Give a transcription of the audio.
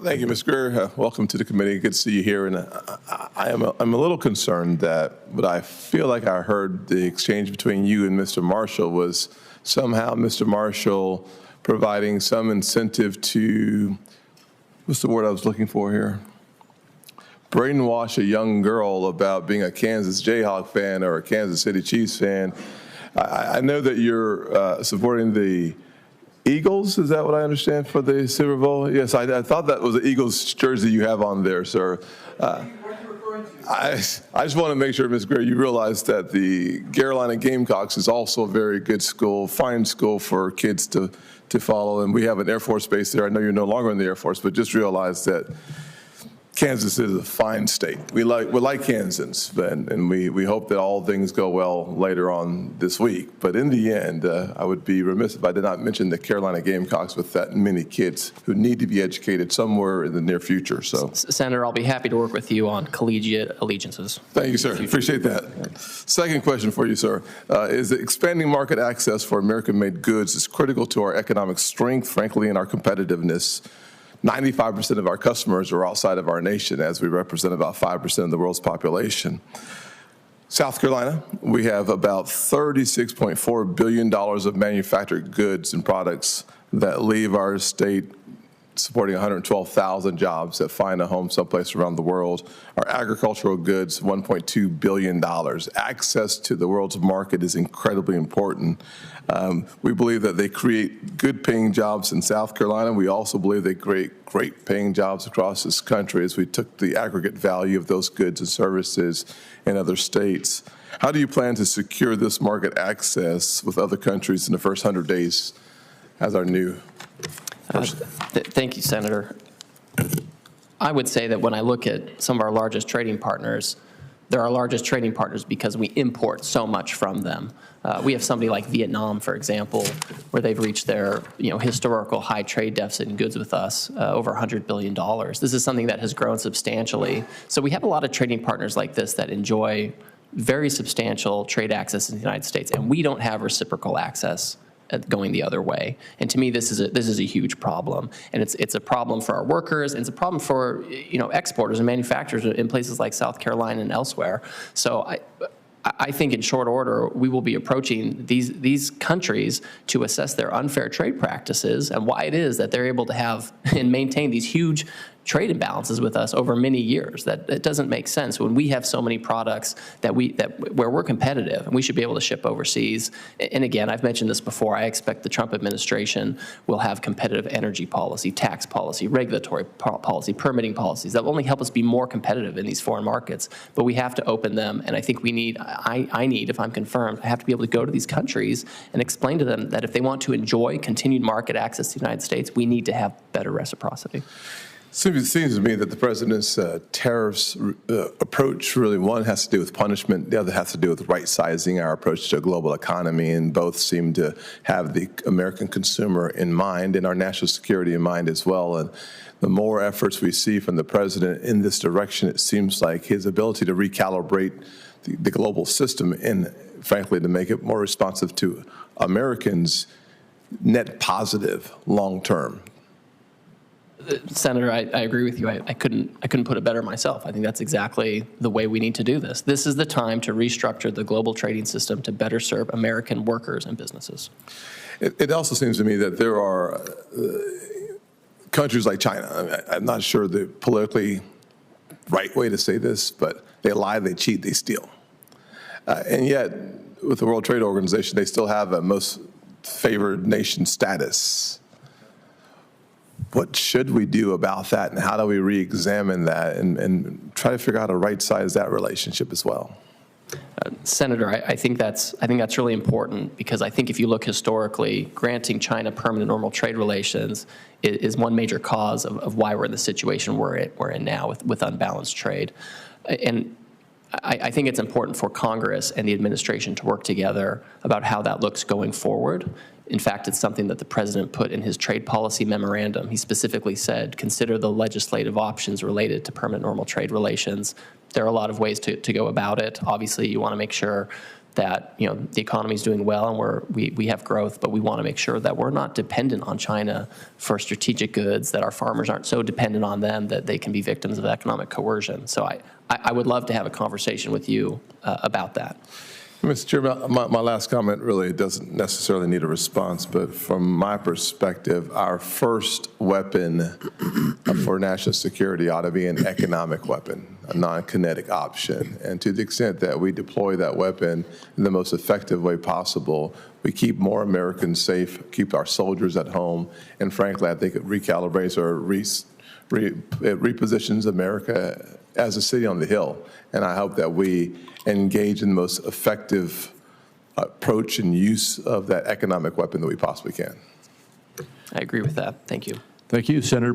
Thank you, Ms. Greer. Welcome to the committee. Good to see you here. And I'm a little concerned that what I feel like I heard the exchange between you and Mr. Marshall was somehow Mr. Marshall providing some incentive to, what's the word I was looking for here? Brainwash a young girl about being a Kansas Jayhawk fan or a Kansas City Chiefs fan. I know that you're supporting the Eagles, is that what I understand, for the Super Bowl? Yes, I thought that was the Eagles jersey you have on there, sir. I just want to make sure, Ms. Greer, you realize that the Carolina Gamecocks is also a very good school, fine school for kids to follow, and we have an Air Force base there. I know you're no longer in the Air Force, but just realize that Kansas is a fine state. We like Kansans, and we hope that all things go well later on this week. But in the end, I would be remiss if I did not mention the Carolina Gamecocks with that many kids who need to be educated somewhere in the near future. So, Senator, I'll be happy to work with you on collegiate allegiances. Thank you, sir. Appreciate that. Second question for you, sir, is that expanding market access for American-made goods is critical to our economic strength, frankly, and our competitiveness. 95% of our customers are outside of our nation, as we represent about 5% of the world's population. South Carolina, we have about $36.4 billion of manufactured goods and products that leave our state supporting 112,000 jobs that find a home someplace around the world. Our agricultural goods, $1.2 billion. Access to the world's market is incredibly important. We believe that they create good paying jobs in South Carolina. We also believe they create great paying jobs across this country as we took the aggregate value of those goods and services in other states. How do you plan to secure this market access with other countries in the first 100 days as our new Thank you, Senator. I would say that when I look at some of our largest trading partners, they're our largest trading partners because we import so much from them. We have somebody like Vietnam, for example, where they've reached their historical high trade deficit in goods with us, over $100 billion. This is something that has grown substantially. So we have a lot of trading partners like this that enjoy very substantial trade access in the United States, and we don't have reciprocal access going the other way. And to me, this is a huge problem, and it's a problem for our workers, and it's a problem for exporters and manufacturers in places like South Carolina and elsewhere. So I think in short order, we will be approaching these countries to assess their unfair trade practices and why it is that they're able to have and maintain these huge trade imbalances with us over many years. That doesn't make sense when we have so many products where we're competitive and we should be able to ship overseas. And again, I've mentioned this before, I expect the Trump administration will have competitive energy policy, tax policy, regulatory policy, permitting policies that will only help us be more competitive in these foreign markets. But we have to open them, and I think I need, if I'm confirmed, I have to be able to go to these countries and explain to them that if they want to enjoy continued market access to the United States, we need to have better reciprocity. It seems to me that the president's tariffs approach really, one has to do with punishment, the other has to do with right-sizing our approach to a global economy, and both seem to have the American consumer in mind and our national security in mind as well. And the more efforts we see from the president in this direction, it seems like his ability to recalibrate the global system and, frankly, to make it more responsive to Americans, net positive long-term. Senator, I agree with you. I couldn't put it better myself. I think that's exactly the way we need to do this. This is the time to restructure the global trading system to better serve American workers and businesses. It also seems to me that there are countries like China. I'm not sure the politically right way to say this, but they lie, they cheat, they steal. And yet, with the World Trade Organization, they still have a most favored nation status. What should we do about that, and how do we re-examine that and try to figure out how to right-size that relationship as well? Senator, I think that's really important, because I think if you look historically, granting China permanent normal trade relations is one major cause of why we're in the situation we're in now with unbalanced trade. And I think it's important for Congress and the administration to work together about how that looks going forward. In fact, it's something that the president put in his trade policy memorandum. He specifically said, consider the legislative options related to permanent normal trade relations. There are a lot of ways to go about it. Obviously, you want to make sure that, the economy is doing well and we have growth, but we want to make sure that we're not dependent on China for strategic goods, that our farmers aren't so dependent on them that they can be victims of economic coercion. So I would love to have a conversation with you about that. Mr. Chairman, my last comment really doesn't necessarily need a response, but from my perspective, our first weapon for national security ought to be an economic weapon, a non-kinetic option. And to the extent that we deploy that weapon in the most effective way possible, we keep more Americans safe, keep our soldiers at home, and frankly, I think it recalibrates or it repositions America as a city on the hill. And I hope that we engage in the most effective approach and use of that economic weapon that we possibly can. I agree with that. Thank you. Thank you, Senator.